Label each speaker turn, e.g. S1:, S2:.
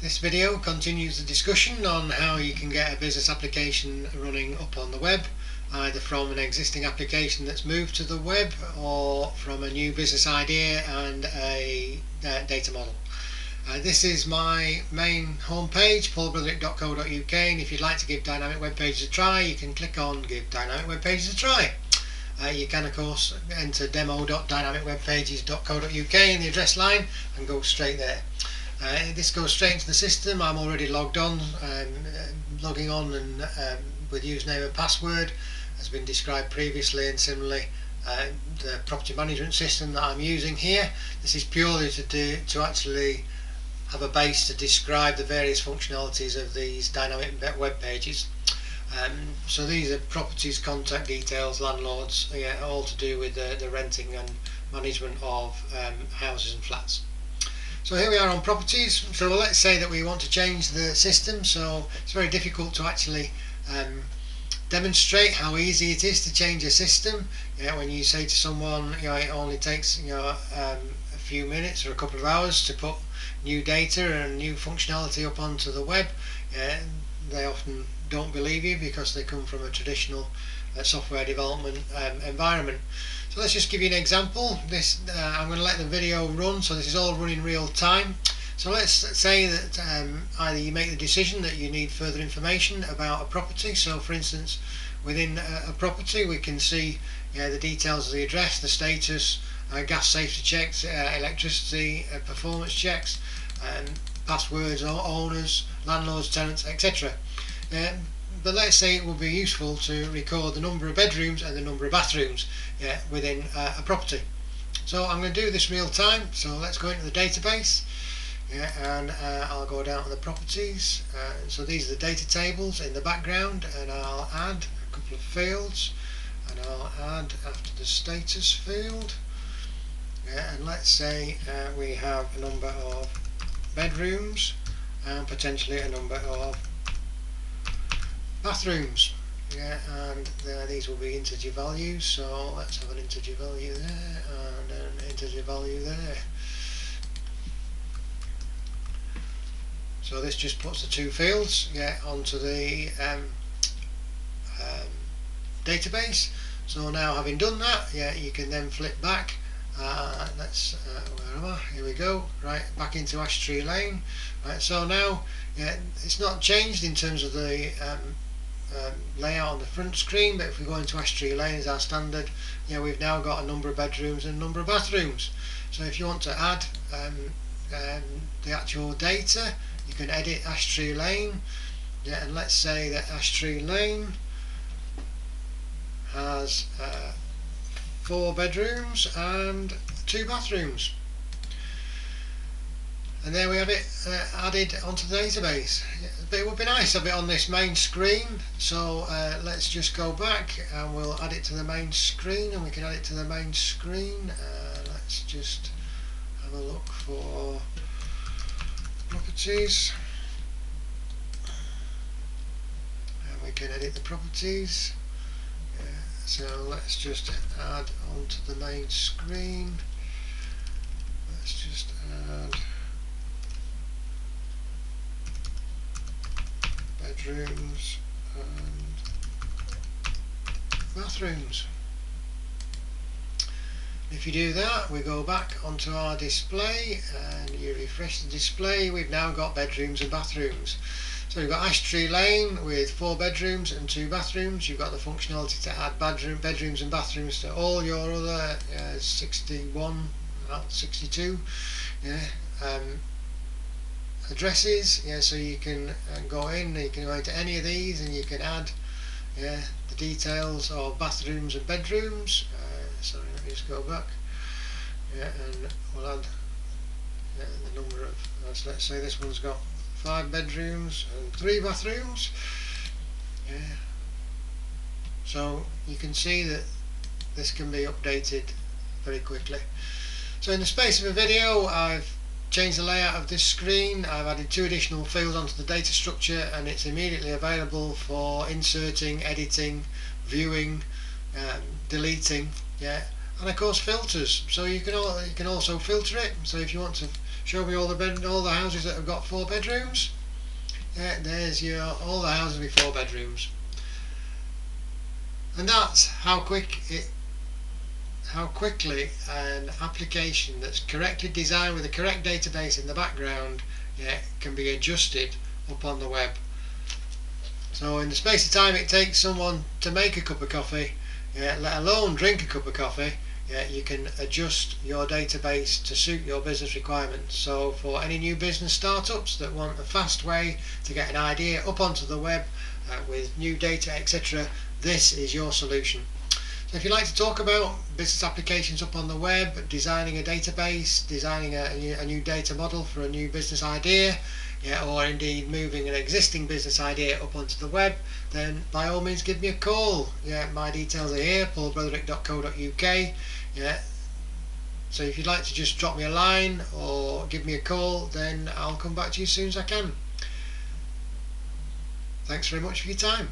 S1: This video continues the discussion on how you can get a business application running up on the web, either from an existing application that's moved to the web or from a new business idea and a data model. This is my main homepage, paulbretherick.co.uk, and if you'd like to give DynamicWebpages a try, you can click on Give DynamicWebpages a Try. You can of course enter demo.dynamicwebpages.co.uk in the address line and go straight there. This goes straight into the system. I'm already logged on, logging on and with username and password has been described previously, and similarly the property management system that I'm using here, this is purely to actually have a base to describe the various functionalities of these dynamic web pages. So these are properties, contact details, landlords, all to do with the renting and management of houses and flats. So here we are on properties. So let's say that we want to change the system. So it's very difficult to actually demonstrate how easy it is to change a system. When you say to someone, it only takes a few minutes or a couple of hours to put new data and new functionality up onto the web, they often don't believe you because they come from a traditional software development environment. So let's just give you an example. I'm going to let the video run, so this is all running real time. So let's say that either you make the decision that you need further information about a property. So for instance, within a property we can see the details of the address, the status, gas safety checks, electricity performance checks, passwords, owners, landlords, tenants, etc. But let's say it would be useful to record the number of bedrooms and the number of bathrooms within a property. So I'm going to do this real time. So let's go into the database, and I'll go down to the properties. So these are the data tables in the background, and I'll add a couple of fields, and I'll add after the status field. And let's say we have a number of bedrooms and potentially a number of bathrooms, and these will be integer values. So let's have an integer value there and an integer value there. So this just puts the two fields onto the database. So now, having done that, you can then flip back. Let's where am I? Here we go. Right, back into Ash Tree Lane. Right, so now it's not changed in terms of the layout on the front screen, but if we go into Ash Tree Lane as our standard, we've now got a number of bedrooms and a number of bathrooms. So if you want to add the actual data, you can edit Ash Tree Lane, and let's say that Ash Tree Lane has 4 bedrooms and 2 bathrooms. And there we have it added onto the database. But it would be nice to have it on this main screen. So let's just go back and we'll add it to the main screen, and we can add it to the main screen. Let's just have a look for properties, and we can edit the properties. So let's just add onto the main screen. Let's just add bedrooms and bathrooms. If you do that, we go back onto our display and you refresh the display. We've now got bedrooms and bathrooms. So you've got Ash Tree Lane with 4 bedrooms and 2 bathrooms. You've got the functionality to add bedrooms and bathrooms to all your other 62 addresses. So you can go in, you can go into any of these, and you can add the details of bathrooms and bedrooms. Sorry, let me just go back. And we'll add the number of. Let's say this one's got 5 bedrooms and 3 bathrooms. So you can see that this can be updated very quickly. So in the space of a video, I've changed the layout of this screen. I've added 2 additional fields onto the data structure, and it's immediately available for inserting, editing, viewing, deleting, and of course filters. So you can also filter it. So if you want to show me all the houses that have got 4 bedrooms. Yeah, there's all the houses with 4 bedrooms. And that's how quickly an application that's correctly designed with the correct database in the background, can be adjusted up on the web. So in the space of time it takes someone to make a cup of coffee, let alone drink a cup of coffee, you can adjust your database to suit your business requirements. So for any new business startups that want a fast way to get an idea up onto the web with new data, etc., this is your solution. So if you'd like to talk about business applications up on the web, designing a database, designing a new data model for a new business idea, or indeed moving an existing business idea up onto the web, then by all means give me a call. My details are here, paulbretherick.co.uk. So if you'd like to just drop me a line or give me a call, then I'll come back to you as soon as I can. Thanks very much for your time.